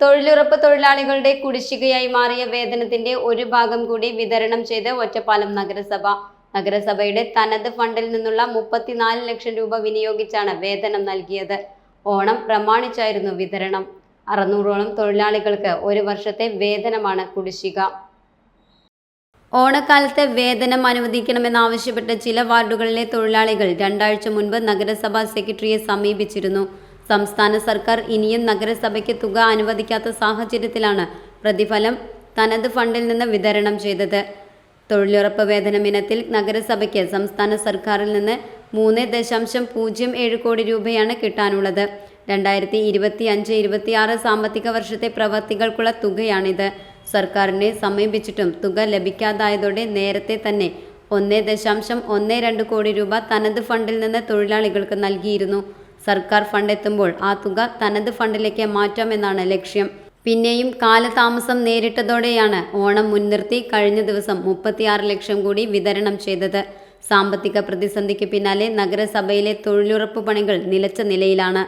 തൊഴിലുറപ്പ് തൊഴിലാളികളുടെ കുടിശ്ശികയായി മാറിയ വേതനത്തിന്റെ ഒരു ഭാഗം കൂടി വിതരണം ചെയ്ത് ഒറ്റപ്പാലം നഗരസഭ. നഗരസഭയുടെ തനത് ഫണ്ടിൽ നിന്നുള്ള 34 ലക്ഷം രൂപ വിനിയോഗിച്ചാണ് വേതനം നൽകിയത്. ഓണം പ്രമാണിച്ചായിരുന്നു വിതരണം. 600ഓളം തൊഴിലാളികൾക്ക് ഒരു വർഷത്തെ വേതനമാണ് കുടിശ്ശിക. ഓണക്കാലത്ത് വേതനം അനുവദിക്കണമെന്നാവശ്യപ്പെട്ട് ചില വാർഡുകളിലെ തൊഴിലാളികൾ 2 ആഴ്ച മുൻപ് നഗരസഭാ സെക്രട്ടറിയെ സമീപിച്ചിരുന്നു. സംസ്ഥാന സർക്കാർ ഇനിയും നഗരസഭയ്ക്ക് തുക അനുവദിക്കാത്ത സാഹചര്യത്തിലാണ് പ്രതിഫലം തനത് ഫണ്ടിൽ നിന്ന് വിതരണം ചെയ്തത്. തൊഴിലുറപ്പ് വേതനം ഇനത്തിൽ നഗരസഭയ്ക്ക് സംസ്ഥാന സർക്കാരിൽ നിന്ന് 3.07 കോടി രൂപയാണ് കിട്ടാനുള്ളത്. 2025-26 സാമ്പത്തിക വർഷത്തെ പ്രവൃത്തികൾക്കുള്ള തുകയാണിത്. സർക്കാരിനെ സമീപിച്ചിട്ടും തുക ലഭിക്കാതായതോടെ നേരത്തെ തന്നെ 1.12 കോടി രൂപ തനത് ഫണ്ടിൽ നിന്ന് തൊഴിലാളികൾക്ക് നൽകിയിരുന്നു. സർക്കാർ ഫണ്ട് എത്തുമ്പോൾ ആ തുക തനത് ഫണ്ടിലേക്ക് മാറ്റാമെന്നാണ് ലക്ഷ്യം. പിന്നെയും കാലതാമസം നേരിട്ടതോടെയാണ് ഓണം മുൻനിർത്തി കഴിഞ്ഞ ദിവസം 36 ലക്ഷം കൂടി വിതരണം ചെയ്തത്. സാമ്പത്തിക പ്രതിസന്ധിക്ക് പിന്നാലെ നഗരസഭയിലെ തൊഴിലുറപ്പ് പണികൾ നിലച്ച നിലയിലാണ്.